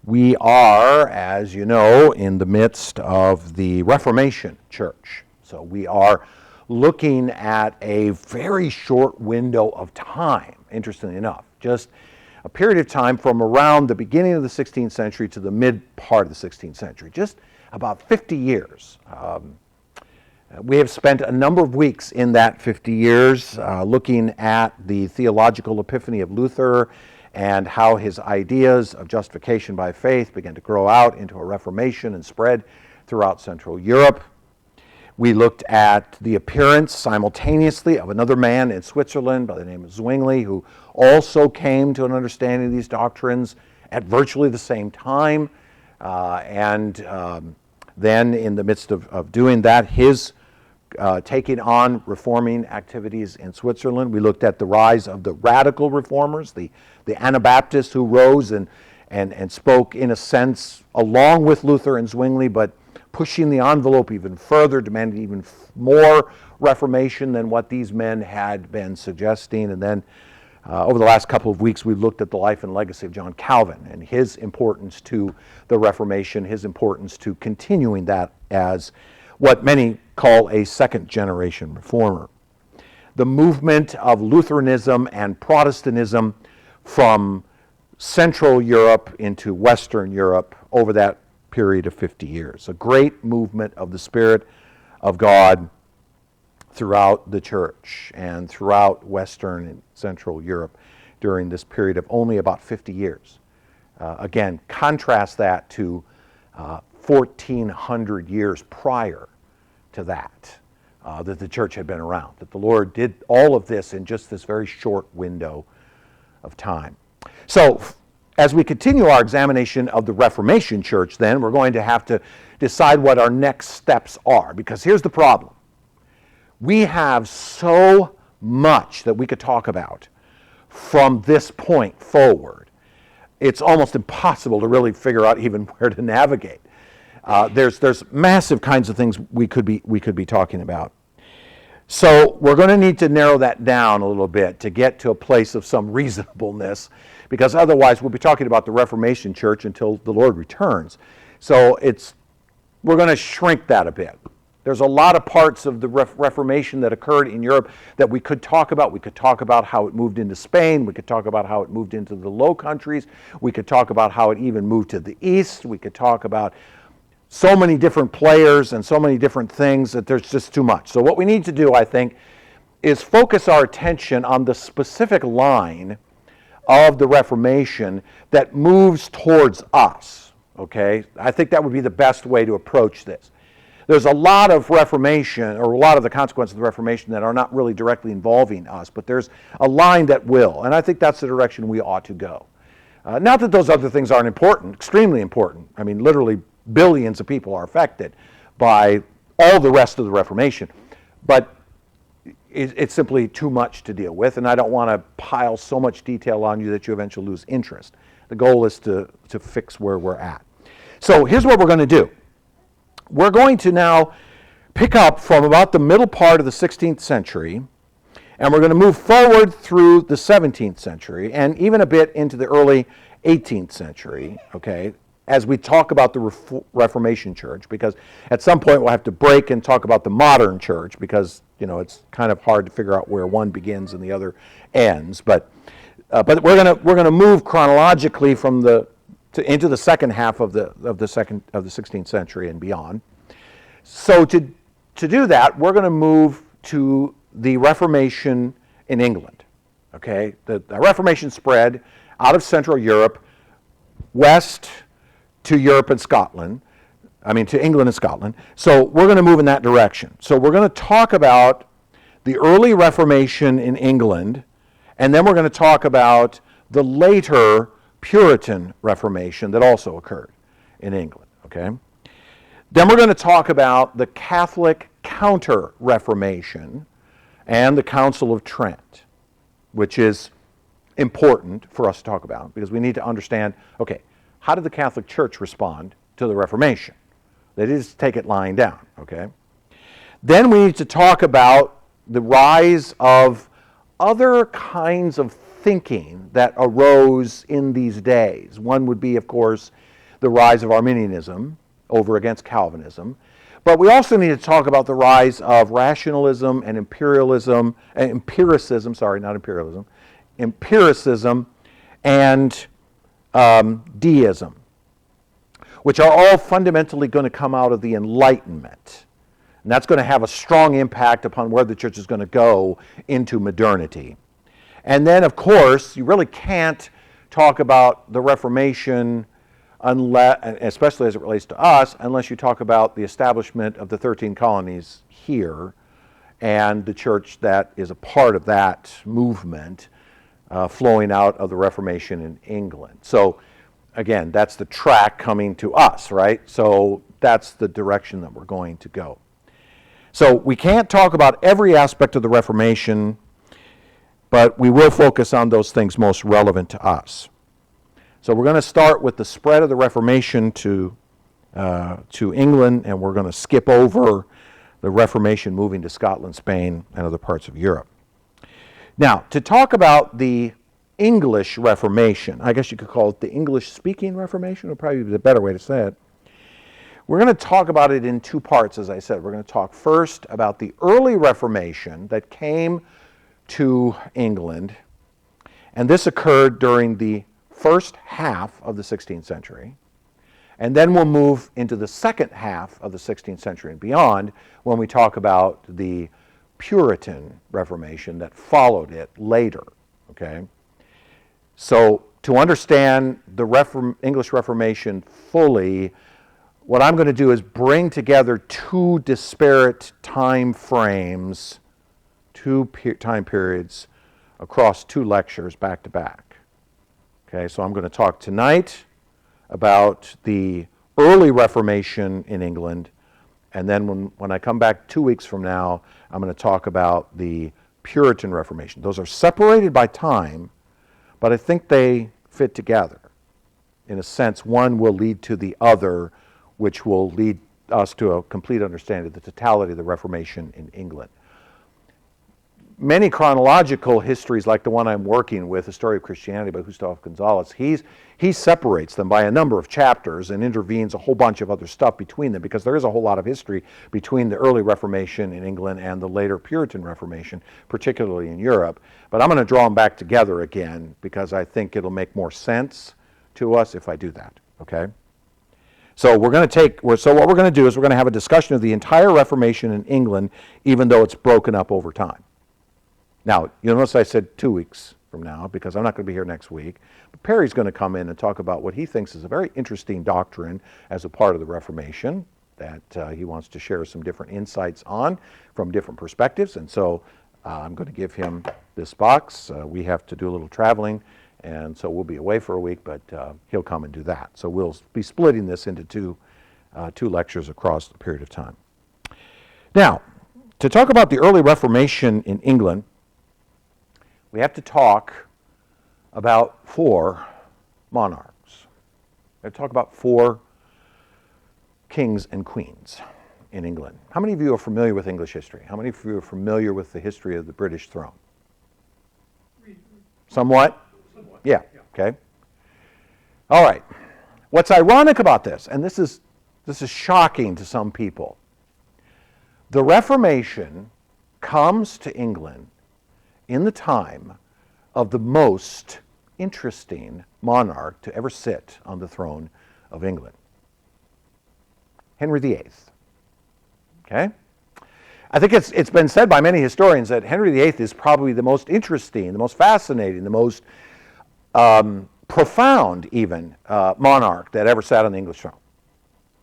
We are, as you know, in the midst of the Reformation Church. So we are looking at a very short window of time, interestingly enough, just a period of time from around the beginning of the 16th century to the mid part of the 16th century, just about 50 years. We have spent a number of weeks in that 50 years looking at the theological epiphany of Luther and how his ideas of justification by faith began to grow out into a Reformation and spread throughout Central Europe. We looked at the appearance simultaneously of another man in Switzerland by the name of Zwingli, who also came to an understanding of these doctrines at virtually the same time. Then in the midst of doing that, his taking on reforming activities in Switzerland. We looked at the rise of the radical reformers, the Anabaptists who rose and spoke in a sense along with Luther and Zwingli, but pushing the envelope even further, demanding even more reformation than what these men had been suggesting. And then over the last couple of weeks, we've looked at the life and legacy of John Calvin and his importance to the Reformation, his importance to continuing that as what many call a second-generation reformer. The movement of Lutheranism and Protestantism from Central Europe into Western Europe over that period of 50 years. A great movement of the Spirit of God throughout the church and throughout Western and Central Europe during this period of only about 50 years. Again, contrast that to 1,400 years prior to that the church had been around, that the Lord did all of this in just this very short window of time. So, as we continue our examination of the Reformation Church, then, we're going to have to decide what our next steps are, because here's the problem. We have so much that we could talk about from this point forward. It's almost impossible to really figure out even where to navigate. There's massive kinds of things we could be talking about. So we're going to need to narrow that down a little bit to get to a place of some reasonableness, because otherwise we'll be talking about the Reformation Church until the Lord returns. So we're going to shrink that a bit. There's a lot of parts of the Reformation that occurred in Europe that we could talk about. We could talk about how it moved into Spain. We could talk about how it moved into the Low Countries. We could talk about how it even moved to the East. We could talk about so many different players and so many different things that there's just too much. So what we need to do, I think, is focus our attention on the specific line of the Reformation that moves towards us, okay? I think that would be the best way to approach this. There's a lot of Reformation, or a lot of the consequences of the Reformation that are not really directly involving us, but there's a line that will, and I think that's the direction we ought to go. Not that those other things aren't important, extremely important. I mean, literally billions of people are affected by all the rest of the Reformation, but it's simply too much to deal with, and I don't want to pile so much detail on you that you eventually lose interest. The goal is to fix where we're at. So here's what we're going to do. We're going to now pick up from about the middle part of the 16th century, and we're going to move forward through the 17th century and even a bit into the early 18th century, okay, as we talk about the Reformation Church, because at some point we'll have to break and talk about the modern church, because it's kind of hard to figure out where one begins and the other ends. But we're gonna move chronologically into the second half of the 16th century and beyond. So to do that, we're going to move to the Reformation in England. Okay, the Reformation spread out of Central Europe west to Europe and Scotland. To England and Scotland. So we're going to move in that direction. So we're going to talk about the early Reformation in England, and then we're going to talk about the later Puritan Reformation that also occurred in England, okay? Then we're going to talk about the Catholic Counter-Reformation and the Council of Trent, which is important for us to talk about, because we need to understand, okay, how did the Catholic Church respond to the Reformation? They didn't just take it lying down, okay? Then we need to talk about the rise of other kinds of thinking that arose in these days. One would be, of course, the rise of Arminianism over against Calvinism. But we also need to talk about the rise of rationalism and empiricism, and deism, which are all fundamentally going to come out of the Enlightenment. And that's going to have a strong impact upon where the church is going to go into modernity. And then, of course, you really can't talk about the Reformation, unless, especially as it relates to us, unless you talk about the establishment of the 13 colonies here and the church that is a part of that movement flowing out of the Reformation in England. So, again, that's the track coming to us, right? So that's the direction that we're going to go. So we can't talk about every aspect of the Reformation, but we will focus on those things most relevant to us. So we're going to start with the spread of the Reformation to England, and we're going to skip over the Reformation moving to Scotland, Spain, and other parts of Europe. Now, to talk about the English Reformation, I guess you could call it the English-speaking Reformation, would probably be the better way to say it. We're going to talk about it in two parts, as I said. We're going to talk first about the early Reformation that came to England, and this occurred during the first half of the 16th century. And then we'll move into the second half of the 16th century and beyond when we talk about the Puritan Reformation that followed it later, okay? So to understand the English Reformation fully, what I'm going to do is bring together two disparate time frames, time periods across two lectures back to back. Okay, so I'm going to talk tonight about the early Reformation in England, and then when I come back 2 weeks from now, I'm going to talk about the Puritan Reformation. Those are separated by time, but I think they fit together. In a sense, one will lead to the other, which will lead us to a complete understanding of the totality of the Reformation in England. Many chronological histories, like the one I'm working with, The Story of Christianity by Gustavo Gonzalez, he separates them by a number of chapters and intervenes a whole bunch of other stuff between them, because there is a whole lot of history between the early Reformation in England and the later Puritan Reformation, particularly in Europe. But I'm going to draw them back together again, because I think it'll make more sense to us if I do that, okay? So what we're going to do is we're going to have a discussion of the entire Reformation in England, even though it's broken up over time. Now, you'll notice I said 2 weeks from now, because I'm not going to be here next week. But Perry's going to come in and talk about what he thinks is a very interesting doctrine as a part of the Reformation that he wants to share some different insights on from different perspectives. And so I'm going to give him this box. We have to do a little traveling, and so we'll be away for a week, but he'll come and do that. So we'll be splitting this into two lectures across the period of time. Now, to talk about the early Reformation in England, we have to talk about 4 monarchs. We have to talk about 4 kings and queens in England. How many of you are familiar with English history? How many of you are familiar with the history of the British throne? Somewhat? Yeah, okay. All right. What's ironic about this, and this is shocking to some people, the Reformation comes to England in the time of the most interesting monarch to ever sit on the throne of England, Henry VIII. Okay? I think it's been said by many historians that Henry VIII is probably the most interesting, the most fascinating, the most profound even monarch that ever sat on the English throne.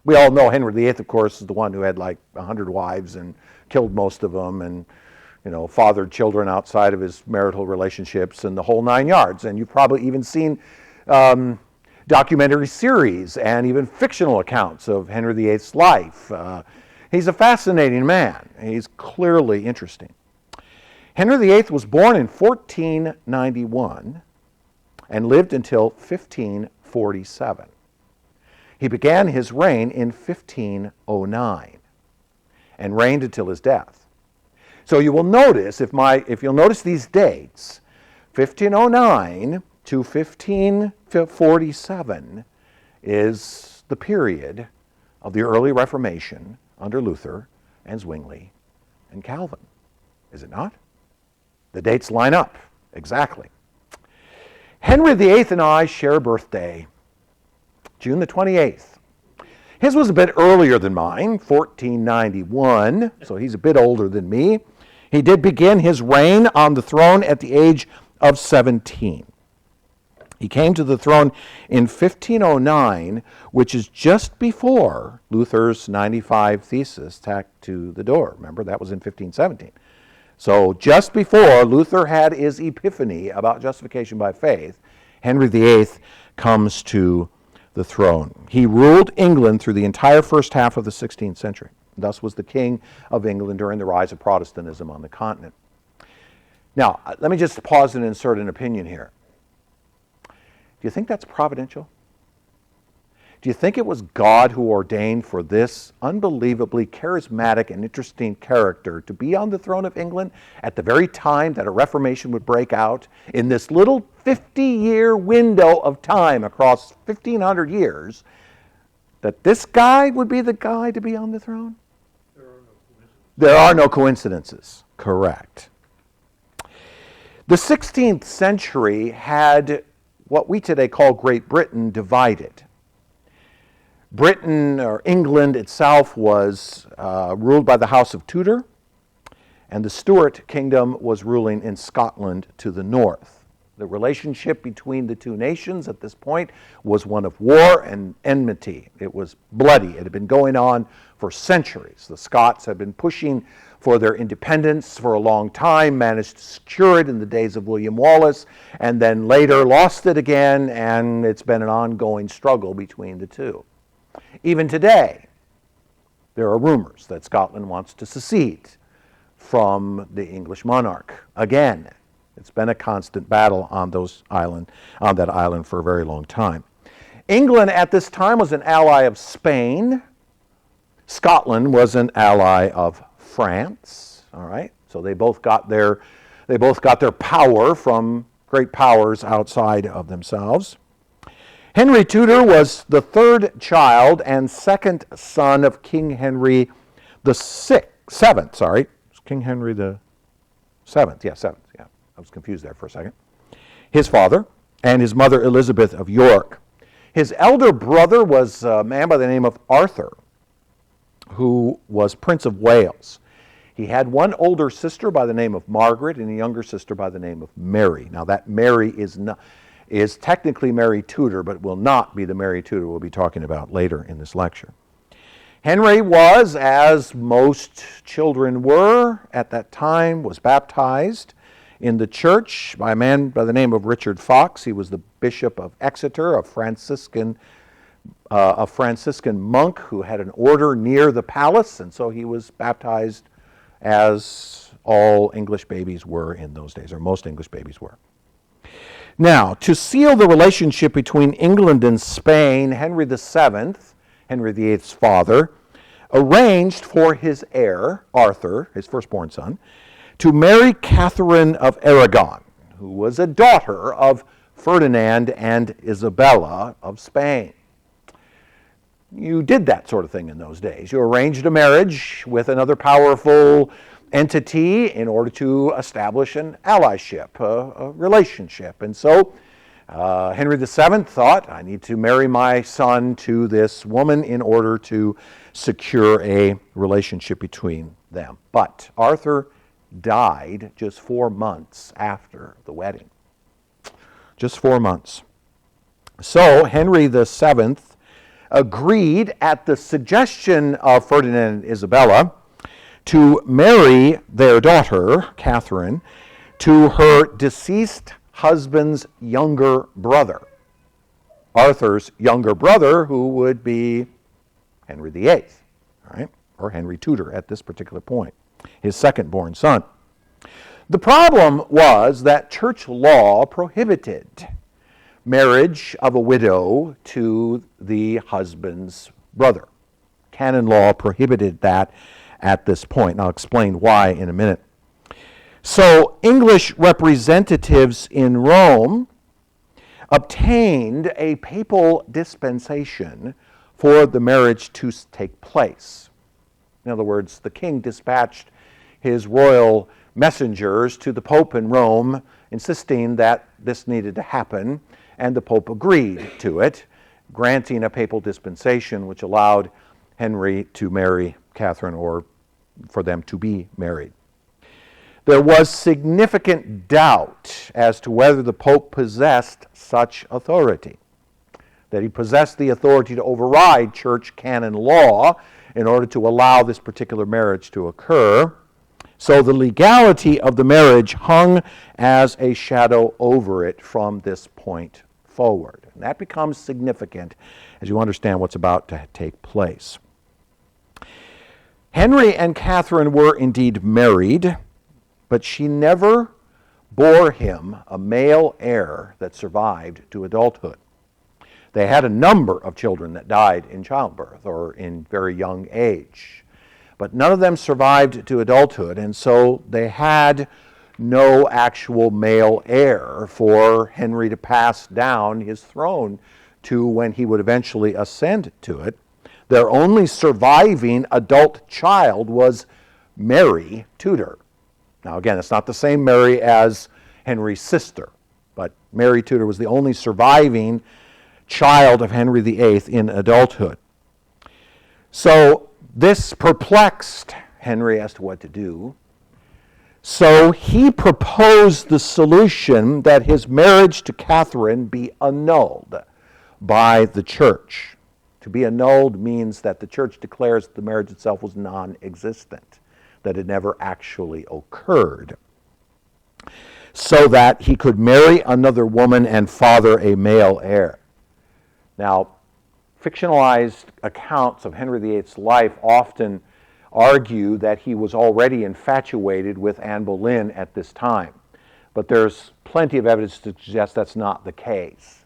We all know Henry VIII, of course, is the one who had like 100 wives and killed most of them, and fathered children outside of his marital relationships and the whole 9 yards. And you've probably even seen documentary series and even fictional accounts of Henry VIII's life. He's a fascinating man. He's clearly interesting. Henry VIII was born in 1491 and lived until 1547. He began his reign in 1509 and reigned until his death. So you will notice, if you'll notice these dates, 1509 to 1547 is the period of the early Reformation under Luther and Zwingli and Calvin. Is it not? The dates line up exactly. Henry VIII and I share a birthday, June the 28th. His was a bit earlier than mine, 1491, so he's a bit older than me. He did begin his reign on the throne at the age of 17. He came to the throne in 1509, which is just before Luther's 95 Thesis tacked to the door. Remember, that was in 1517. So just before Luther had his epiphany about justification by faith, Henry VIII comes to the throne. He ruled England through the entire first half of the 16th century. Thus was the King of England during the rise of Protestantism on the continent. Now, let me just pause and insert an opinion here. Do you think that's providential? Do you think it was God who ordained for this unbelievably charismatic and interesting character to be on the throne of England at the very time that a Reformation would break out in this little 50-year window of time across 1,500 years, that this guy would be the guy to be on the throne? There are no coincidences. Correct. The 16th century had what we today call Great Britain divided. Britain, or England itself, was ruled by the House of Tudor, and the Stuart Kingdom was ruling in Scotland to the north. The relationship between the two nations at this point was one of war and enmity. It was bloody. It had been going on for centuries. The Scots had been pushing for their independence for a long time, managed to secure it in the days of William Wallace, and then later lost it again, and it's been an ongoing struggle between the two. Even today, there are rumors that Scotland wants to secede from the English monarch again. It's been a constant battle on that island for a very long time. England at this time was an ally of Spain. Scotland was an ally of France. All right, so they both got their power from great powers outside of themselves. Henry Tudor was the third child and second son of King Henry the Seventh. King Henry the Seventh. Yeah, seventh. Yeah, I was confused there for a second. His father and his mother Elizabeth of York. His elder brother was a man by the name of Arthur, who was Prince of Wales. He had one older sister by the name of Margaret and a younger sister by the name of Mary. Now that Mary is technically Mary Tudor, but will not be the Mary Tudor we'll be talking about later in this lecture. Henry was, as most children were at that time, was baptized in the church by a man by the name of Richard Fox. He was the Bishop of Exeter, a Franciscan monk who had an order near the palace, and so he was baptized as all English babies were in those days, or most English babies were. Now, to seal the relationship between England and Spain, Henry VII, Henry VIII's father, arranged for his heir, Arthur, his firstborn son, to marry Catherine of Aragon, who was a daughter of Ferdinand and Isabella of Spain. You did that sort of thing in those days. You arranged a marriage with another powerful entity in order to establish an allyship, a relationship. And so Henry VII thought, I need to marry my son to this woman in order to secure a relationship between them. But Arthur died just 4 months after the wedding. Just 4 months. So Henry VII agreed at the suggestion of Ferdinand and Isabella to marry their daughter, Catherine, to her deceased husband's younger brother, Arthur's younger brother, who would be Henry VIII, all right, or Henry Tudor at this particular point, his second-born son. The problem was that church law prohibited marriage of a widow to the husband's brother. Canon law prohibited that at this point, and I'll explain why in a minute. So English representatives in Rome obtained a papal dispensation for the marriage to take place. In other words, the king dispatched his royal messengers to the Pope in Rome, insisting that this needed to happen, and the Pope agreed to it, granting a papal dispensation which allowed Henry to marry Catherine, or for them to be married. There was significant doubt as to whether the Pope possessed such authority, that he possessed the authority to override church canon law in order to allow this particular marriage to occur. So the legality of the marriage hung as a shadow over it from this point forward. And that becomes significant as you understand what's about to take place. Henry and Catherine were indeed married, but she never bore him a male heir that survived to adulthood. They had a number of children that died in childbirth or in very young age, but none of them survived to adulthood, and so they had no actual male heir for Henry to pass down his throne to when he would eventually ascend to it. Their only surviving adult child was Mary Tudor. Now again, it's not the same Mary as Henry's sister, but Mary Tudor was the only surviving child of Henry VIII in adulthood. So this perplexed Henry as to what to do. So he proposed the solution that his marriage to Catherine be annulled by the church. To be annulled means that the church declares that the marriage itself was non-existent, that it never actually occurred, so that he could marry another woman and father a male heir. Now, fictionalized accounts of Henry VIII's life often argue that he was already infatuated with Anne Boleyn at this time, but there's plenty of evidence to suggest that's not the case,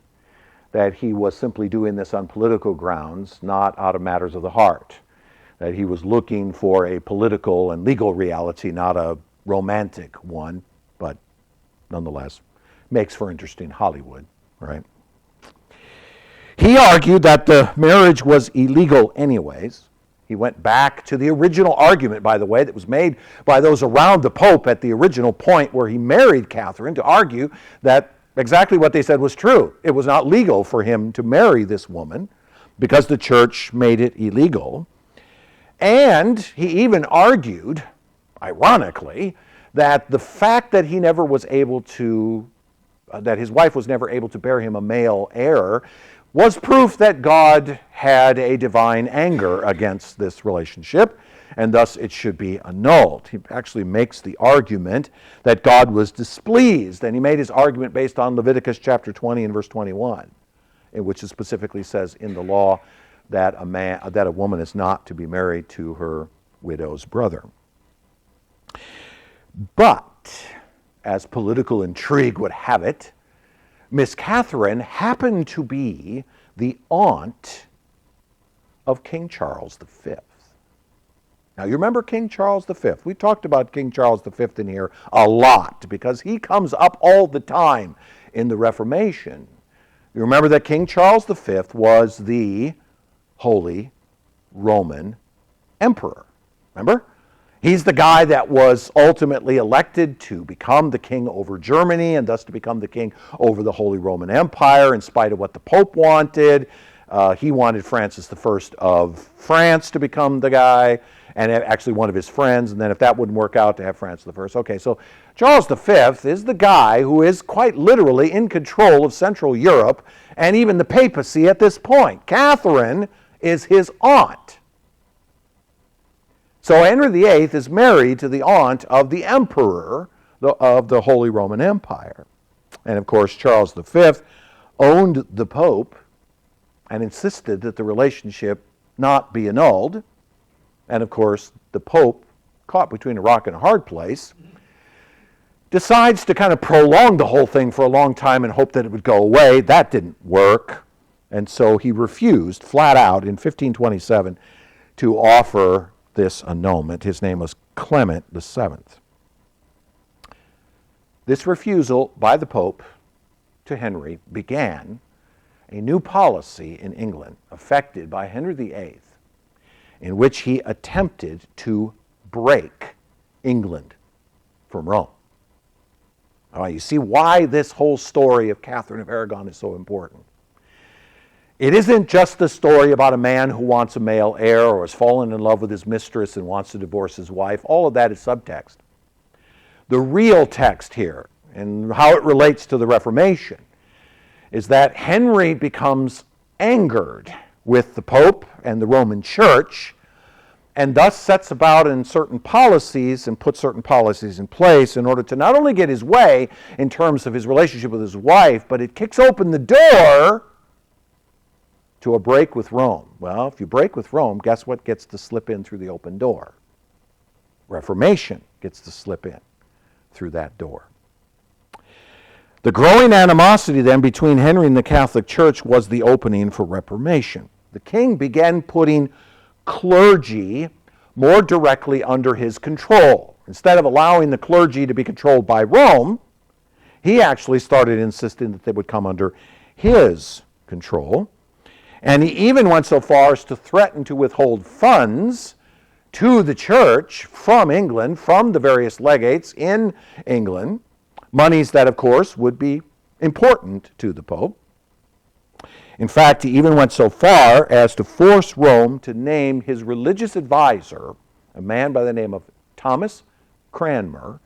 that he was simply doing this on political grounds, not out of matters of the heart, that he was looking for a political and legal reality, not a romantic one, but nonetheless makes for interesting Hollywood, right? He argued that the marriage was illegal anyways. He went back to the original argument, by the way, that was made by those around the Pope at the original point where he married Catherine, to argue that exactly what they said was true. It was not legal for him to marry this woman because the church made it illegal. And he even argued, ironically, that the fact that he never was able to, that his wife was never able to bear him a male heir, was proof that God had a divine anger against this relationship, and thus it should be annulled. He actually makes the argument that God was displeased, and he made his argument based on Leviticus chapter 20 and verse 21, in which it specifically says in the law that a woman is not to be married to her widow's brother. But, as political intrigue would have it, Miss Catherine happened to be the aunt of King Charles V. Now, you remember King Charles V. We talked about King Charles V in here a lot because he comes up all the time in the Reformation. You remember that King Charles V was the Holy Roman Emperor. Remember? He's the guy that was ultimately elected to become the king over Germany and thus to become the king over the Holy Roman Empire in spite of what the Pope wanted. He wanted Francis I of France to become the guy, and actually one of his friends, and then if that wouldn't work out, to have Francis I. Okay, so Charles V is the guy who is quite literally in control of Central Europe and even the papacy at this point. Catherine is his aunt. So Henry VIII is married to the aunt of the emperor of the Holy Roman Empire. And of course, Charles V owned the Pope and insisted that the relationship not be annulled. And of course, the Pope, caught between a rock and a hard place, decides to kind of prolong the whole thing for a long time and hope that it would go away. That didn't work. And so he refused flat out in 1527 to offer this annulment. His name was Clement VII. This refusal by the Pope to Henry, began a new policy in England affected by Henry VIII, in which he attempted to break England from Rome. All right, you see why this whole story of Catherine of Aragon is so important. It isn't just the story about a man who wants a male heir or has fallen in love with his mistress and wants to divorce his wife. All of that is subtext. The real text here, and how it relates to the Reformation, is that Henry becomes angered with the Pope and the Roman Church, and thus sets about in certain policies and puts certain policies in place in order to not only get his way in terms of his relationship with his wife, but it kicks open the door to a break with Rome. Well, if you break with Rome, guess what gets to slip in through the open door? Reformation gets to slip in through that door. The growing animosity then between Henry and the Catholic Church was the opening for Reformation. The king began putting clergy more directly under his control. Instead of allowing the clergy to be controlled by Rome, he actually started insisting that they would come under his control. And he even went so far as to threaten to withhold funds to the church from England, from the various legates in England, monies that, of course, would be important to the Pope. In fact, he even went so far as to force Rome to name his religious advisor, a man by the name of Thomas Cranmer,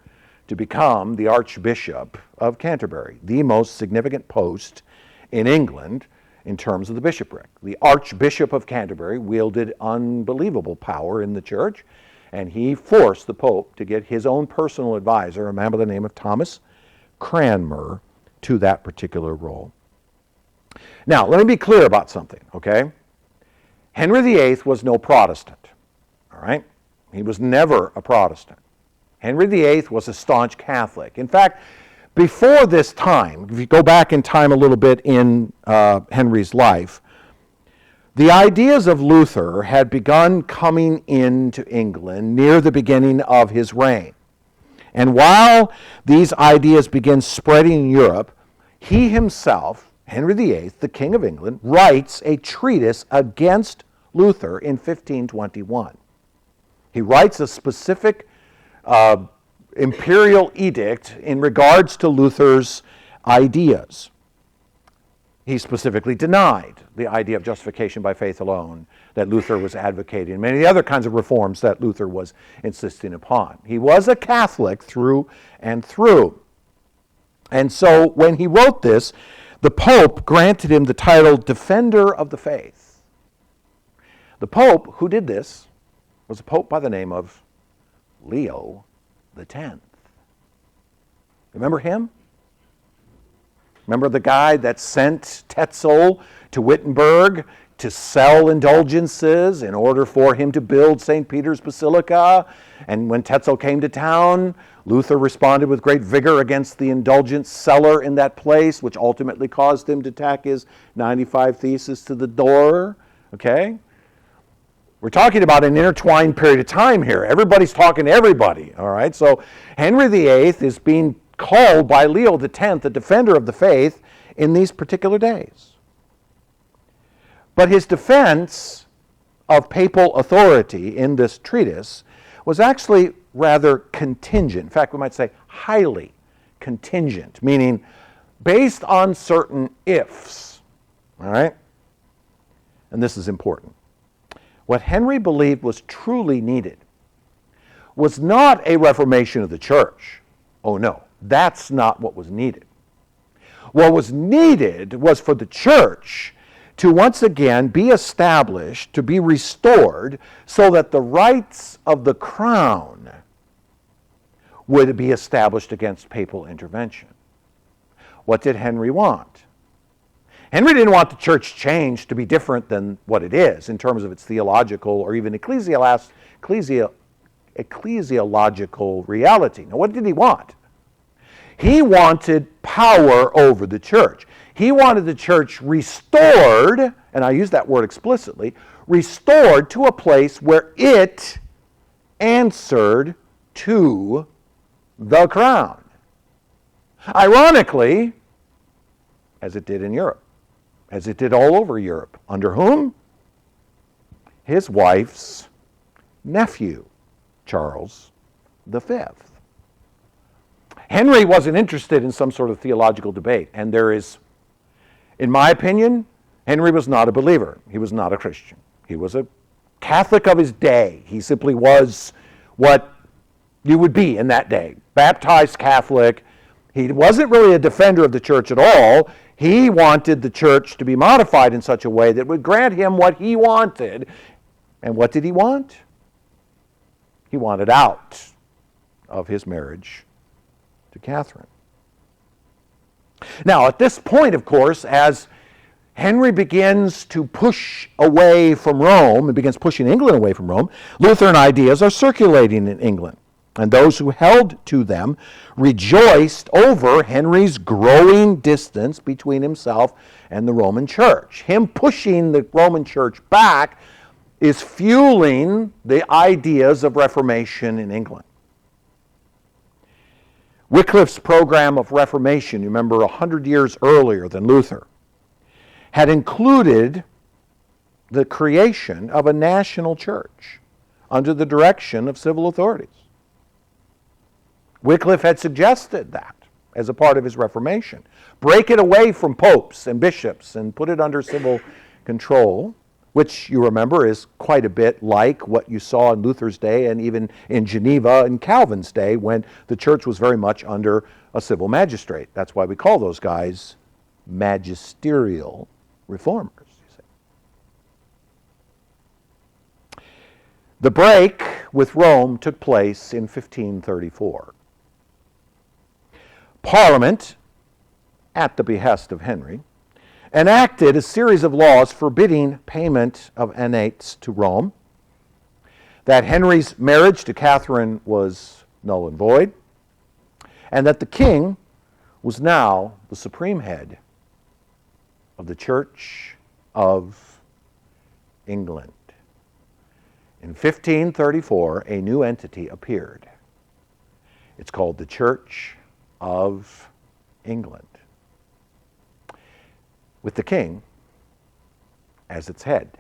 to become the Archbishop of Canterbury, the most significant post in England in terms of the bishopric. The Archbishop of Canterbury wielded unbelievable power in the church, and he forced the Pope to get his own personal advisor, a man by the name of Thomas Cranmer, to that particular role. Now, let me be clear about something, okay? Henry VIII was no Protestant, all right? He was never a Protestant. Henry VIII was a staunch Catholic. In fact, before this time, if you go back in time a little bit in Henry's life, the ideas of Luther had begun coming into England near the beginning of his reign. And while these ideas begin spreading in Europe, he himself, Henry VIII, the King of England, writes a treatise against Luther in 1521. He writes a specific imperial edict in regards to Luther's ideas. He specifically denied the idea of justification by faith alone that Luther was advocating, and many other kinds of reforms that Luther was insisting upon. He was a Catholic through and through. And so when he wrote this, the Pope granted him the title Defender of the Faith. The Pope who did this was a Pope by the name of Leo X. Remember him? Remember the guy that sent Tetzel to Wittenberg to sell indulgences in order for him to build St. Peter's Basilica? And when Tetzel came to town, Luther responded with great vigor against the indulgence seller in that place, which ultimately caused him to tack his 95 Theses to the door. Okay? We're talking about an intertwined period of time here. Everybody's talking to everybody, all right? So Henry VIII is being called by Leo X, the defender of the faith, in these particular days. But his defense of papal authority in this treatise was actually rather contingent. In fact, we might say highly contingent, meaning based on certain ifs, all right? And this is important. What Henry believed was truly needed was not a reformation of the church. Oh no, that's not what was needed. What was needed was for the church to once again be established, to be restored, so that the rights of the crown would be established against papal intervention. What did Henry want? Henry didn't want the church changed to be different than what it is in terms of its theological or even ecclesiological reality. Now, what did he want? He wanted power over the church. He wanted the church restored, and I use that word explicitly, restored to a place where it answered to the crown. Ironically, as it did in Europe, as it did all over Europe. Under whom? His wife's nephew, Charles V. Henry wasn't interested in some sort of theological debate, and there is, in my opinion, Henry was not a believer. He was not a Christian. He was a Catholic of his day. He simply was what you would be in that day, baptized Catholic. He wasn't really a defender of the church at all. He wanted the church to be modified in such a way that would grant him what he wanted. And what did he want? He wanted out of his marriage to Catherine. Now, at this point, of course, as Henry begins to push away from Rome and begins pushing England away from Rome, Lutheran ideas are circulating in England. And those who held to them rejoiced over Henry's growing distance between himself and the Roman Church. Him pushing the Roman Church back is fueling the ideas of Reformation in England. Wycliffe's program of Reformation, you remember 100 years earlier than Luther, had included the creation of a national church under the direction of civil authorities. Wycliffe had suggested that as a part of his Reformation. Break it away from popes and bishops and put it under civil control, which you remember is quite a bit like what you saw in Luther's day and even in Geneva in Calvin's day when the church was very much under a civil magistrate. That's why we call those guys magisterial reformers. You see. The break with Rome took place in 1534. Parliament, at the behest of Henry, enacted a series of laws forbidding payment of annates to Rome, that Henry's marriage to Catherine was null and void, and that the king was now the supreme head of the Church of England. In 1534, a new entity appeared. It's called the Church of England, with the king as its head.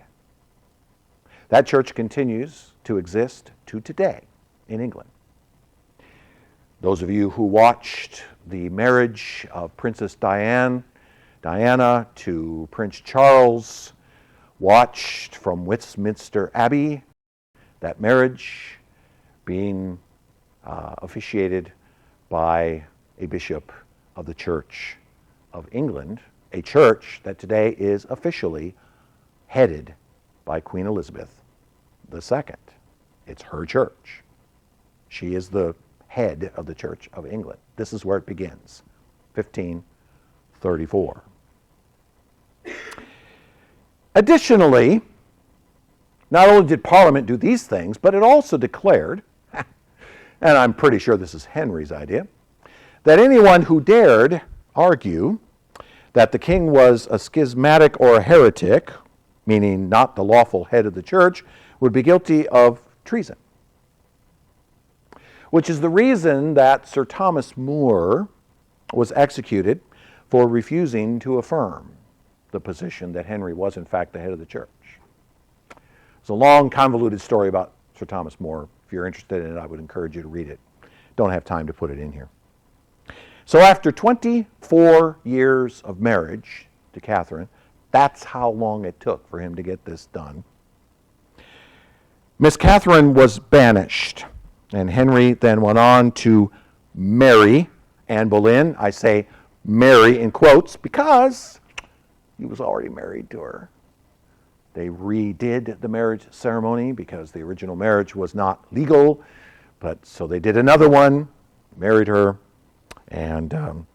That church continues to exist to today in England. Those of you who watched the marriage of Princess Diana to Prince Charles, watched from Westminster Abbey that marriage being officiated by a bishop of the Church of England, a church that today is officially headed by Queen Elizabeth II. It's her church. She is the head of the Church of England. This is where it begins, 1534. Additionally, not only did Parliament do these things, but it also declared, and I'm pretty sure this is Henry's idea, that anyone who dared argue that the king was a schismatic or a heretic, meaning not the lawful head of the church, would be guilty of treason. Which is the reason that Sir Thomas More was executed for refusing to affirm the position that Henry was in fact the head of the church. It's a long, convoluted story about Sir Thomas More. If you're interested in it, I would encourage you to read it. Don't have time to put it in here. So after 24 years of marriage to Catherine, that's how long it took for him to get this done. Miss Catherine was banished, and Henry then went on to marry Anne Boleyn. I say marry in quotes because he was already married to her. They redid the marriage ceremony because the original marriage was not legal, but so they did another one, married her, and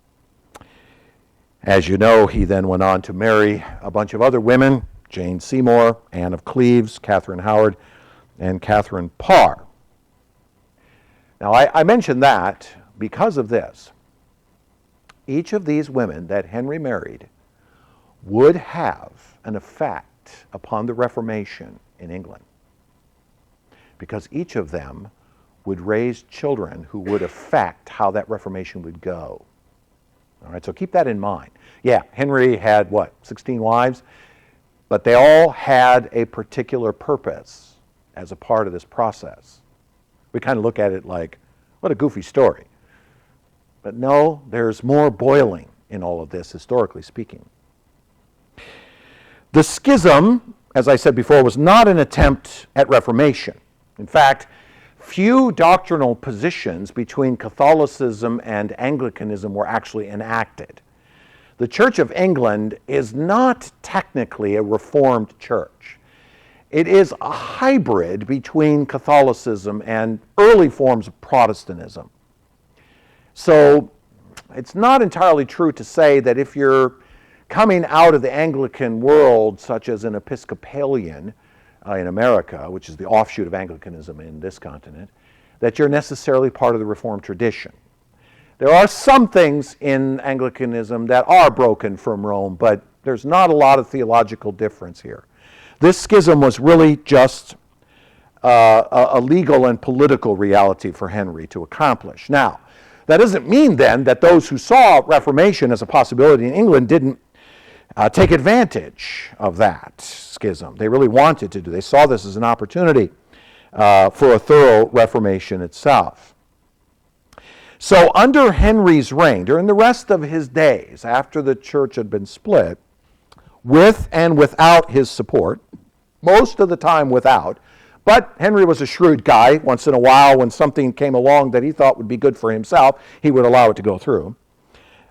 as you know, he then went on to marry a bunch of other women, Jane Seymour, Anne of Cleves, Catherine Howard, and Catherine Parr. Now, I mention that because of this. Each of these women that Henry married would have an effect upon the Reformation in England, because each of them would raise children who would affect how that Reformation would go. All right, so keep that in mind. Yeah, Henry had, 16 wives? But they all had a particular purpose as a part of this process. We kind of look at it like, what a goofy story. But no, there's more boiling in all of this, historically speaking. The schism, as I said before, was not an attempt at reformation. In fact, few doctrinal positions between Catholicism and Anglicanism were actually enacted. The Church of England is not technically a Reformed church. It is a hybrid between Catholicism and early forms of Protestantism. So it's not entirely true to say that if you're coming out of the Anglican world, such as an Episcopalian in America, which is the offshoot of Anglicanism in this continent, that you're necessarily part of the Reformed tradition. There are some things in Anglicanism that are broken from Rome, but there's not a lot of theological difference here. This schism was really just a legal and political reality for Henry to accomplish. Now, that doesn't mean then that those who saw Reformation as a possibility in England didn't take advantage of that schism. They really wanted to do. They saw this as an opportunity for a thorough Reformation itself. So under Henry's reign, during the rest of his days, after the church had been split, with and without his support, most of the time without, but Henry was a shrewd guy. Once in a while, when something came along that he thought would be good for himself, he would allow it to go through.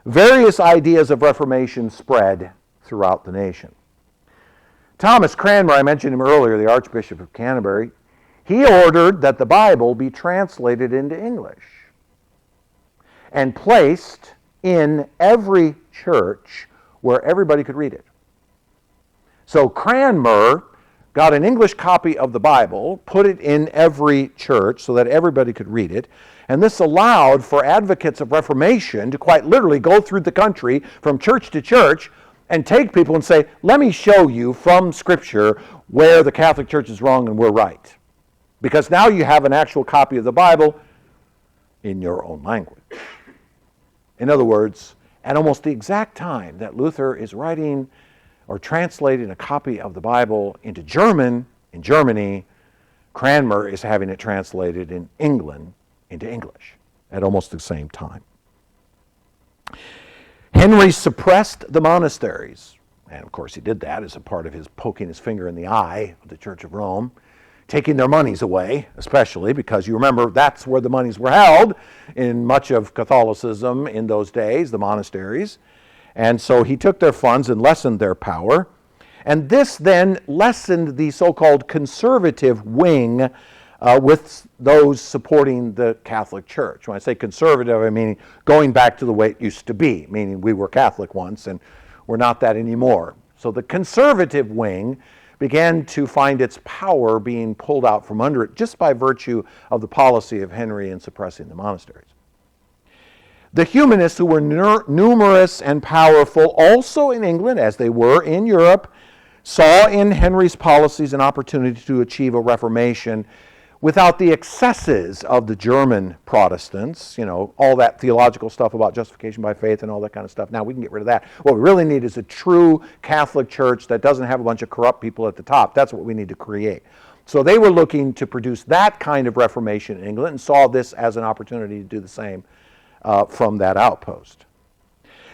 Various ideas of Reformation spread throughout the nation. Thomas Cranmer, I mentioned him earlier, the Archbishop of Canterbury, he ordered that the Bible be translated into English and placed in every church where everybody could read it. So Cranmer got an English copy of the Bible, put it in every church so that everybody could read it, and this allowed for advocates of Reformation to quite literally go through the country from church to church and take people and say, let me show you from Scripture where the Catholic Church is wrong and we're right. Because now you have an actual copy of the Bible in your own language. In other words, at almost the exact time that Luther is writing or translating a copy of the Bible into German in Germany, Cranmer is having it translated in England into English at almost the same time. Henry suppressed the monasteries, and of course he did that as a part of his poking his finger in the eye of the Church of Rome, taking their monies away, especially because you remember that's where the monies were held in much of Catholicism in those days, the monasteries. And so he took their funds and lessened their power. And this then lessened the so-called conservative wing with those supporting the Catholic Church. When I say conservative, I mean going back to the way it used to be, meaning we were Catholic once and we're not that anymore. So the conservative wing began to find its power being pulled out from under it just by virtue of the policy of Henry in suppressing the monasteries. The humanists, who were numerous and powerful also in England as they were in Europe, saw in Henry's policies an opportunity to achieve a Reformation without the excesses of the German Protestants, all that theological stuff about justification by faith and all that kind of stuff. Now we can get rid of that. What we really need is a true Catholic Church that doesn't have a bunch of corrupt people at the top. That's what we need to create. So they were looking to produce that kind of Reformation in England and saw this as an opportunity to do the same from that outpost.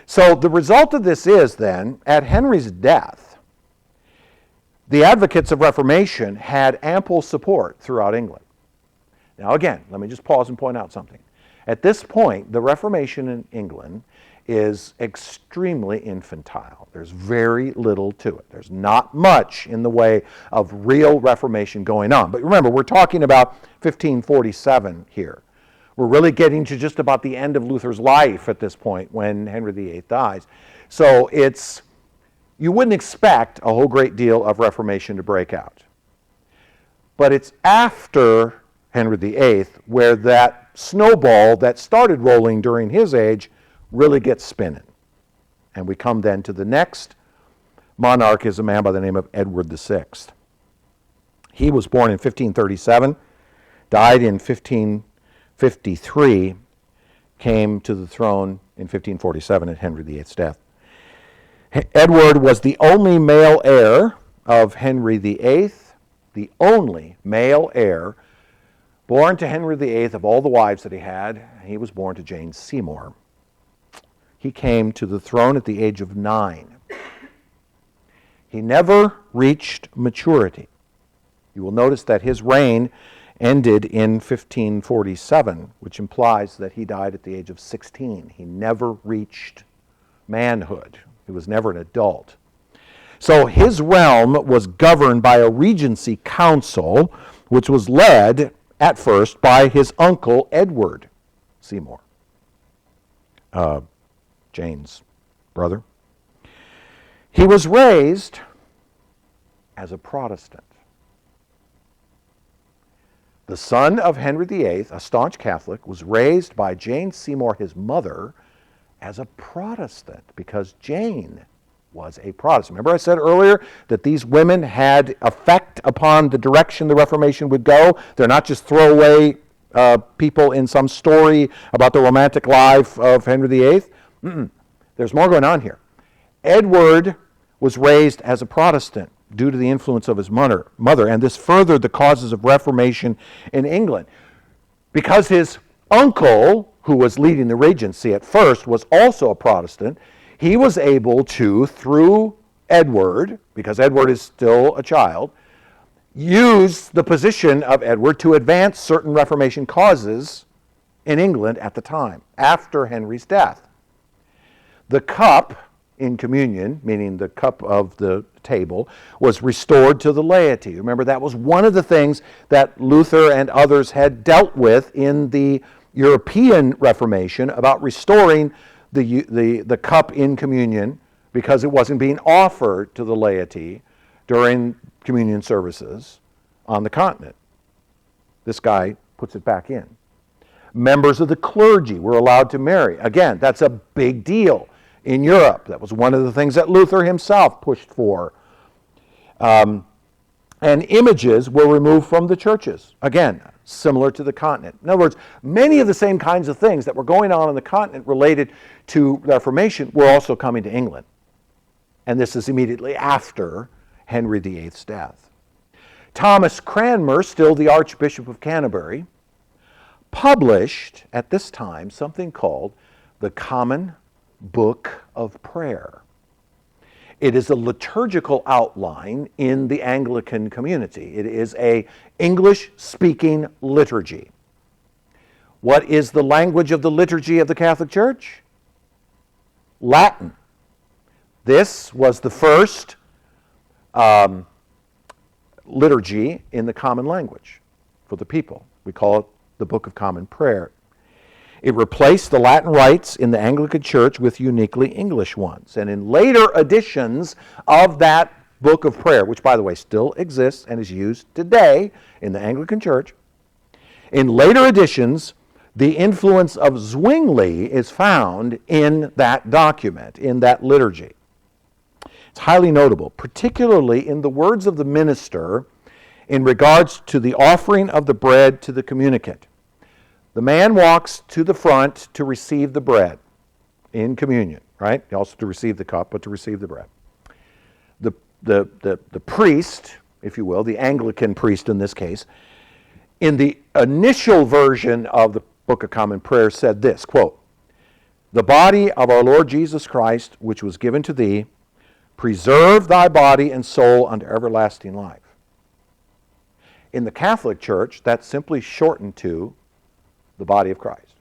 So the result of this is then, at Henry's death, the advocates of Reformation had ample support throughout England. Now again, let me just pause and point out something. At this point, the Reformation in England is extremely infantile. There's very little to it. There's not much in the way of real Reformation going on. But remember, we're talking about 1547 here. We're really getting to just about the end of Luther's life at this point when Henry VIII dies. So you wouldn't expect a whole great deal of Reformation to break out. But it's after Henry VIII where that snowball that started rolling during his age really gets spinning. And we come then to the next monarch, is a man by the name of Edward VI. He was born in 1537, died in 1553, came to the throne in 1547 at Henry VIII's death. Edward was the only male heir of Henry VIII, the only male heir born to Henry VIII of all the wives that he had. He was born to Jane Seymour. He came to the throne at the age of 9. He never reached maturity. You will notice that his reign ended in 1547, which implies that he died at the age of 16. He never reached manhood. He was never an adult. So his realm was governed by a regency council, which was led at first by his uncle Edward Seymour, Jane's brother. He was raised as a Protestant. The son of Henry VIII, a staunch Catholic, was raised by Jane Seymour, his mother, as a Protestant because Jane was a Protestant. Remember I said earlier that these women had effect upon the direction the Reformation would go? They're not just throwaway people in some story about the romantic life of Henry VIII. There's more going on here. Edward was raised as a Protestant due to the influence of his mother, and this furthered the causes of Reformation in England. Because his uncle, who was leading the regency at first, was also a Protestant, he was able to, through Edward, because Edward is still a child, use the position of Edward to advance certain Reformation causes in England at the time, after Henry's death. The cup in communion, meaning the cup of the table, was restored to the laity. Remember, that was one of the things that Luther and others had dealt with in the European Reformation about restoring the cup in communion because it wasn't being offered to the laity during communion services on the continent. This guy puts it back in. Members of the clergy were allowed to marry. Again, that's a big deal in Europe. That was one of the things that Luther himself pushed for. And images were removed from the churches. Again, similar to the continent. In other words, many of the same kinds of things that were going on the continent related to the Reformation were also coming to England. And this is immediately after Henry VIII's death. Thomas Cranmer, still the Archbishop of Canterbury, published at this time something called the Common Book of Prayer. It is a liturgical outline in the Anglican community. It is an English-speaking liturgy. What is the language of the liturgy of the Catholic Church? Latin. This was the first liturgy in the common language for the people. We call it the Book of Common Prayer. It replaced the Latin rites in the Anglican Church with uniquely English ones. And in later editions of that Book of Prayer, which, by the way, still exists and is used today in the Anglican Church, in later editions, the influence of Zwingli is found in that document, in that liturgy. It's highly notable, particularly in the words of the minister in regards to the offering of the bread to the communicant. The man walks to the front to receive the bread in communion, right? Also to receive the cup, but to receive the bread. The priest, if you will, the Anglican priest in this case, in the initial version of the Book of Common Prayer said this, quote, "The body of our Lord Jesus Christ, which was given to thee, preserve thy body and soul unto everlasting life." In the Catholic Church, that's simply shortened to the body of Christ.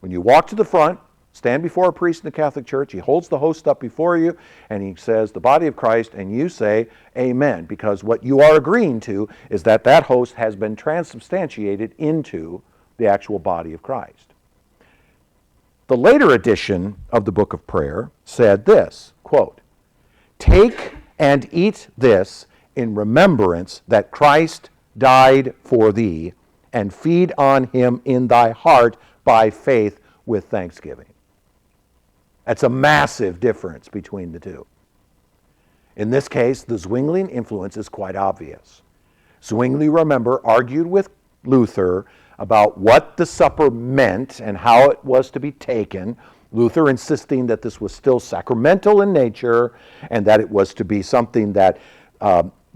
When you walk to the front, stand before a priest in the Catholic Church, he holds the host up before you, and he says, the body of Christ, and you say, amen, because what you are agreeing to is that that host has been transubstantiated into the actual body of Christ. The later edition of the Book of Prayer said this, quote, "Take and eat this in remembrance that Christ died for thee, and feed on him in thy heart by faith with thanksgiving." That's a massive difference between the two. In this case, the Zwinglian influence is quite obvious. Zwingli, remember, argued with Luther about what the supper meant and how it was to be taken. Luther insisting that this was still sacramental in nature and that it was to be something that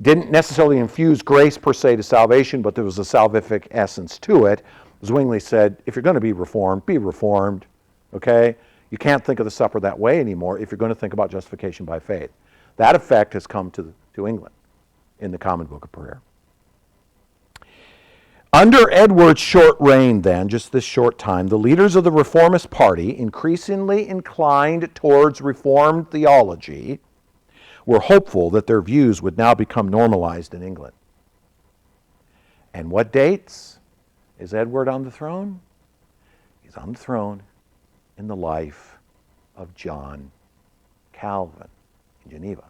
didn't necessarily infuse grace per se to salvation, but there was a salvific essence to it. Zwingli said, if you're going to be reformed, okay? You can't think of the supper that way anymore if you're going to think about justification by faith. That effect has come to England in the Common Book of Prayer. Under Edward's short reign then, just this short time, the leaders of the Reformist Party, increasingly inclined towards Reformed theology, were hopeful that their views would now become normalized in England. And what dates is Edward on the throne? He's on the throne in the life of John Calvin in Geneva.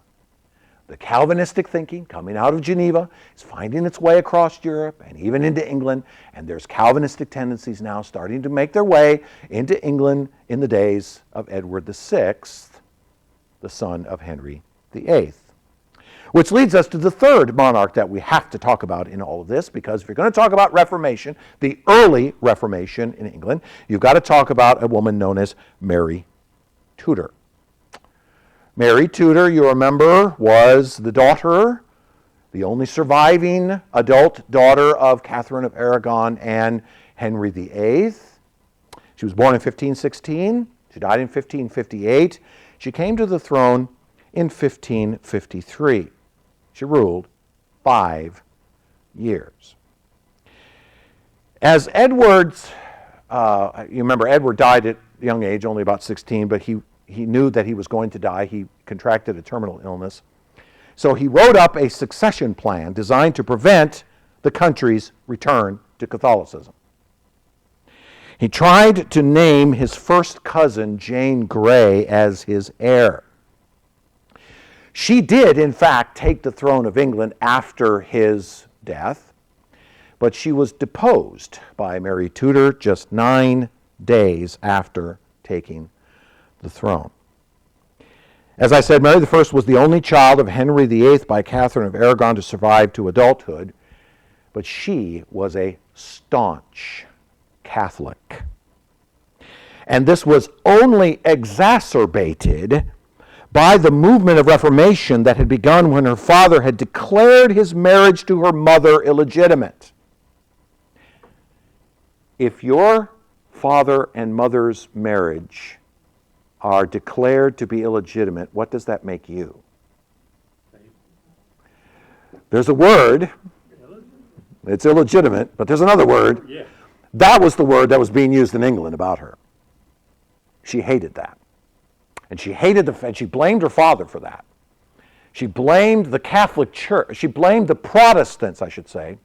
The Calvinistic thinking coming out of Geneva is finding its way across Europe and even into England, and there's Calvinistic tendencies now starting to make their way into England in the days of Edward VI, the son of Henry VIII. Which leads us to the third monarch that we have to talk about in all of this, because if you're going to talk about Reformation, the early Reformation in England, you've got to talk about a woman known as Mary Tudor. Mary Tudor, you remember, was the daughter, the only surviving adult daughter of Catherine of Aragon and Henry VIII. She was born in 1516. She died in 1558. She came to the throne in 1553. She ruled 5 years. As Edward's, you remember Edward died at a young age, only about 16, but he knew that he was going to die. He contracted a terminal illness. So he wrote up a succession plan designed to prevent the country's return to Catholicism. He tried to name his first cousin, Jane Grey, as his heir. She did, in fact, take the throne of England after his death, but she was deposed by Mary Tudor just 9 days after taking the throne. As I said, Mary I was the only child of Henry VIII by Catherine of Aragon to survive to adulthood, but she was a staunch Catholic. And this was only exacerbated by the movement of Reformation that had begun when her father had declared his marriage to her mother illegitimate. If your father and mother's marriage are declared to be illegitimate, what does that make you? There's a word. It's illegitimate, but there's another word. Yeah. That was the word that was being used in England about her. She hated that. And she hated and she blamed her father for that. She blamed the Catholic Church, she blamed the Protestants, I should say,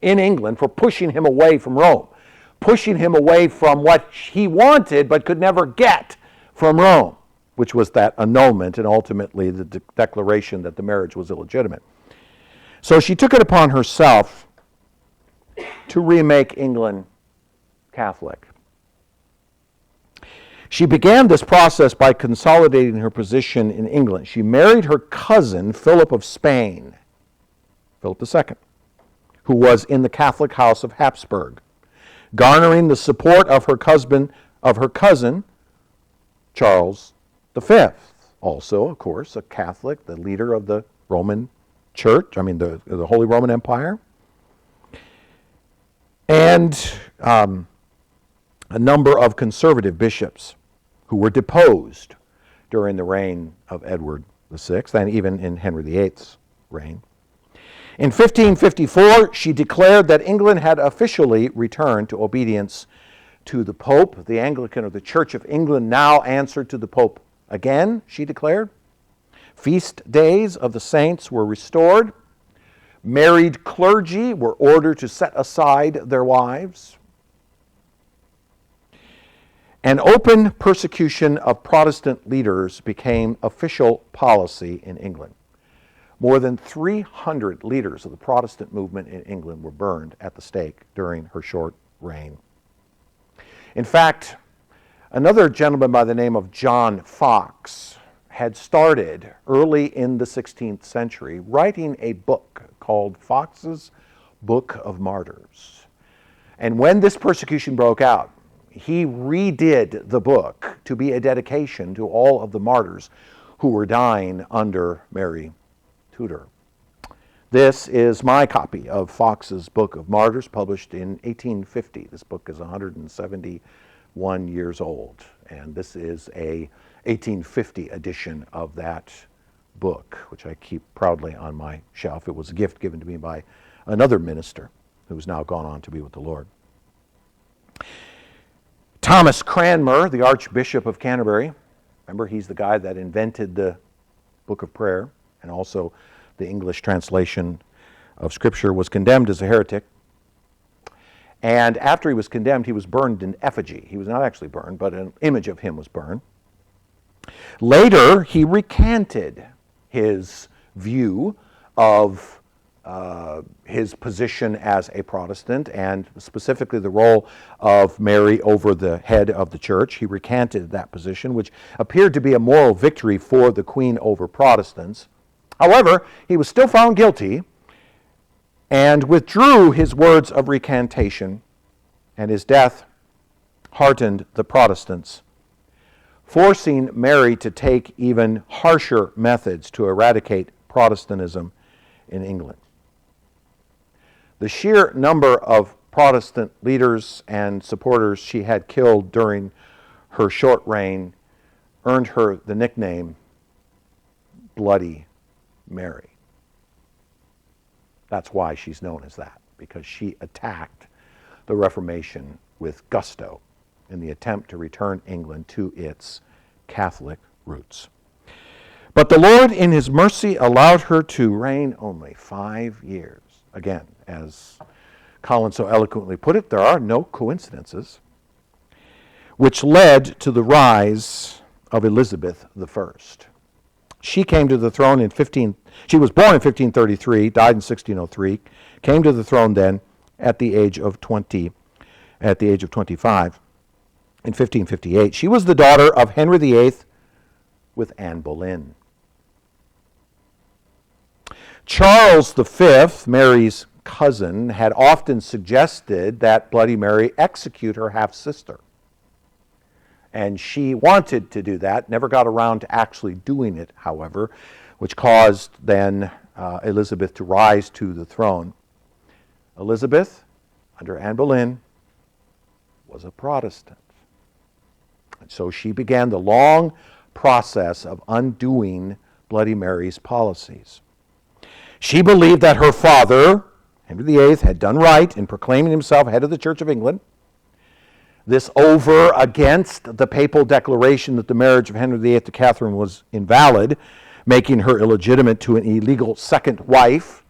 in England for pushing him away from Rome, pushing him away from what he wanted but could never get from Rome, which was that annulment and ultimately the declaration that the marriage was illegitimate. So she took it upon herself to remake England Catholic. She began this process by consolidating her position in England. She married her cousin, Philip of Spain, Philip II, who was in the Catholic House of Habsburg, garnering the support of her cousin, Charles V, also, of course, a Catholic, the leader of the Roman Church, the Holy Roman Empire, and a number of conservative bishops who were deposed during the reign of Edward VI and even in Henry VIII's reign. In 1554, she declared that England had officially returned to obedience to the Pope. The Anglican, or the Church of England, now answered to the Pope again, she declared. Feast days of the saints were restored. Married clergy were ordered to set aside their wives. And open persecution of Protestant leaders became official policy in England. More than 300 leaders of the Protestant movement in England were burned at the stake during her short reign. In fact, another gentleman by the name of John Fox had started early in the 16th century writing a book called Fox's Book of Martyrs. And when this persecution broke out, he redid the book to be a dedication to all of the martyrs who were dying under Mary Tudor. This is my copy of Fox's Book of Martyrs, published in 1850. This book is 171 years old, and this is a 1850 edition of that book, which I keep proudly on my shelf. It was a gift given to me by another minister who's now gone on to be with the Lord. Thomas Cranmer, the Archbishop of Canterbury, remember he's the guy that invented the Book of Prayer and also the English translation of Scripture, was condemned as a heretic. And after he was condemned, he was burned in effigy. He was not actually burned, but an image of him was burned. Later, he recanted his view of his position as a Protestant, and specifically the role of Mary over the head of the church. He recanted that position, which appeared to be a moral victory for the Queen over Protestants. However, he was still found guilty and withdrew his words of recantation, and his death heartened the Protestants, forcing Mary to take even harsher methods to eradicate Protestantism in England. The sheer number of Protestant leaders and supporters she had killed during her short reign earned her the nickname Bloody Mary. That's why she's known as that, because she attacked the Reformation with gusto in the attempt to return England to its Catholic roots. But the Lord, in his mercy, allowed her to reign only 5 years. Again, as Colin so eloquently put it, there are no coincidences, which led to the rise of Elizabeth I. She came to the throne she was born in 1533, died in 1603, came to the throne then at the age of 25 in 1558. She was the daughter of Henry VIII with Anne Boleyn. Charles V, Mary's cousin, had often suggested that Bloody Mary execute her half-sister. And she wanted to do that, never got around to actually doing it, however, which caused then Elizabeth to rise to the throne. Elizabeth, under Anne Boleyn, was a Protestant. And so she began the long process of undoing Bloody Mary's policies. She believed that her father, Henry VIII, had done right in proclaiming himself head of the Church of England. This over against the papal declaration that the marriage of Henry VIII to Catherine was invalid, making her illegitimate to an illegal second wife.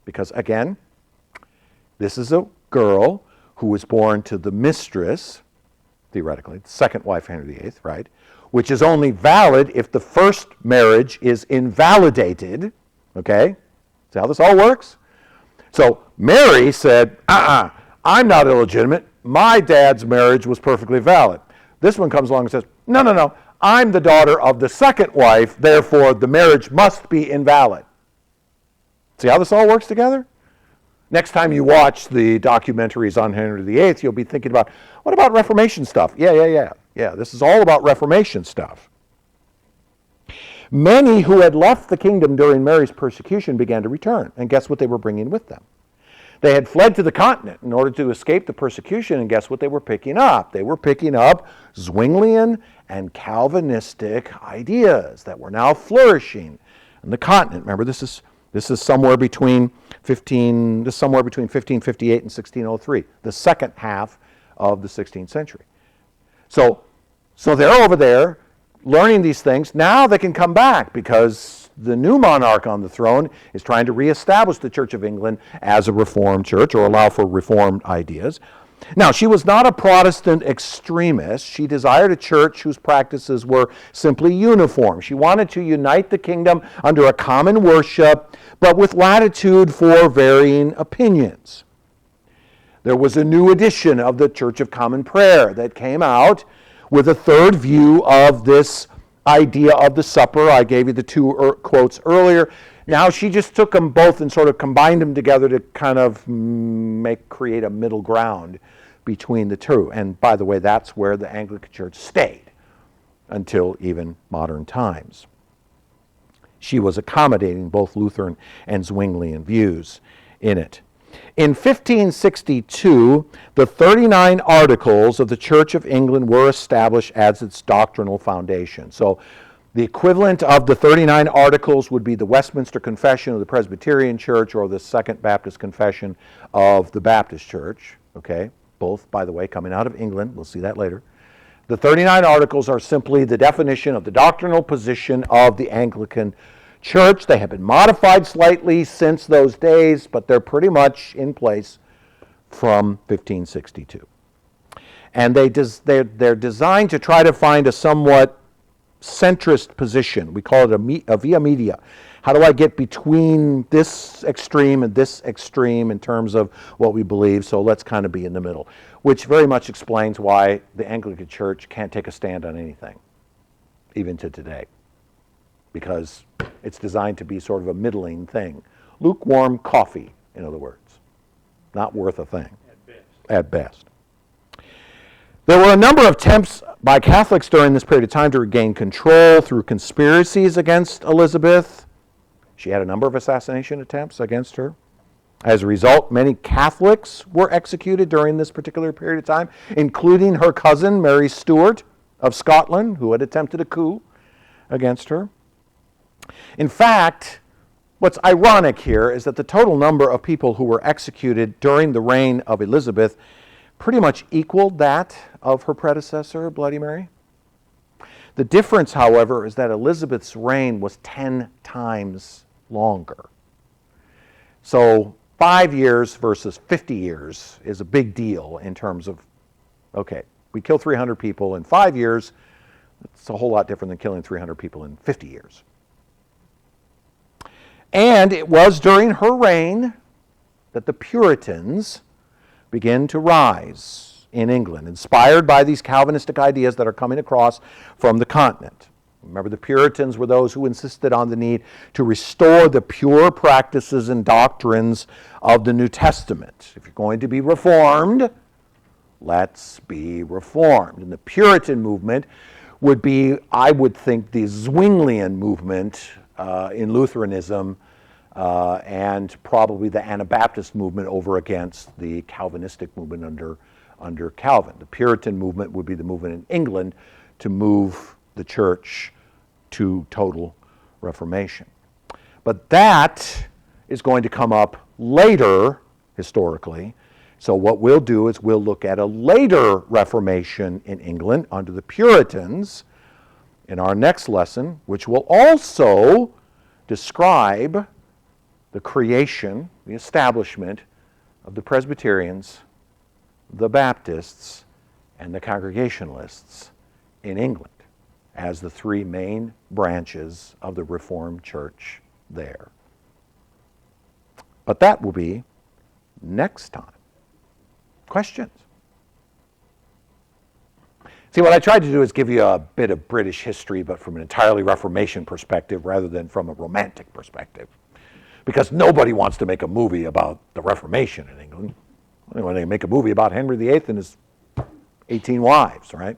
Because again, this is a girl who was born to the mistress, theoretically, the second wife of Henry VIII, right? Which is only valid if the first marriage is invalidated. Okay? See how this all works? So Mary said, I'm not illegitimate. My dad's marriage was perfectly valid. This one comes along and says, no, I'm the daughter of the second wife, therefore the marriage must be invalid. See how this all works together? Next time you watch the documentaries on Henry VIII, you'll be thinking about, what about Reformation stuff? Yeah, this is all about Reformation stuff. Many who had left the kingdom during Mary's persecution began to return, and guess what they were bringing with them? They had fled to the continent in order to escape the persecution, and guess what they were picking up? They were picking up Zwinglian and Calvinistic ideas that were now flourishing on the continent. Remember, this is somewhere between 1558 and 1603, the second half of the 16th century. So they're over there learning these things. Now they can come back because the new monarch on the throne is trying to reestablish the Church of England as a Reformed church or allow for Reformed ideas. Now, she was not a Protestant extremist. She desired a church whose practices were simply uniform. She wanted to unite the kingdom under a common worship, but with latitude for varying opinions. There was a new edition of the Church of Common Prayer that came out with a third view of this idea of the supper. I gave you the two quotes earlier. Now she just took them both and sort of combined them together to kind of create a middle ground between the two. And by the way, that's where the Anglican Church stayed until even modern times. She was accommodating both Lutheran and Zwinglian views in it. In 1562, the 39 Articles of the Church of England were established as its doctrinal foundation. So the equivalent of the 39 Articles would be the Westminster Confession of the Presbyterian Church or the Second Baptist Confession of the Baptist Church. Okay, both, by the way, coming out of England. We'll see that later. The 39 Articles are simply the definition of the doctrinal position of the Anglican Church. They have been modified slightly since those days, but they're pretty much in place from 1562. And they're designed to try to find a somewhat centrist position. We call it a via media. How do I get between this extreme and this extreme in terms of what we believe? So let's kind of be in the middle, which very much explains why the Anglican Church can't take a stand on anything, even to today, because it's designed to be sort of a middling thing. Lukewarm coffee, in other words. Not worth a thing. At best. There were a number of attempts by Catholics during this period of time to regain control through conspiracies against Elizabeth. She had a number of assassination attempts against her. As a result, many Catholics were executed during this particular period of time, including her cousin, Mary Stuart of Scotland, who had attempted a coup against her. In fact, what's ironic here is that the total number of people who were executed during the reign of Elizabeth pretty much equaled that of her predecessor, Bloody Mary. The difference, however, is that Elizabeth's reign was 10 times longer. So 5 years versus 50 years is a big deal in terms of, okay, we kill 300 people in 5 years. It's a whole lot different than killing 300 people in 50 years. And it was during her reign that the Puritans began to rise in England, inspired by these Calvinistic ideas that are coming across from the continent. Remember, the Puritans were those who insisted on the need to restore the pure practices and doctrines of the New Testament. If you're going to be reformed, let's be reformed. And the Puritan movement would be, I would think, the Zwinglian movement in Lutheranism, and probably the Anabaptist movement over against the Calvinistic movement under Calvin. The Puritan movement would be the movement in England to move the church to total Reformation. But that is going to come up later, historically. So what we'll do is we'll look at a later Reformation in England under the Puritans in our next lesson, which will also describe the creation, the establishment of the Presbyterians, the Baptists, and the Congregationalists in England as the three main branches of the Reformed Church there. But that will be next time. Questions? See, what I tried to do is give you a bit of British history, but from an entirely Reformation perspective rather than from a romantic perspective. Because nobody wants to make a movie about the Reformation in England. When they make a movie about Henry VIII and his 18 wives, right?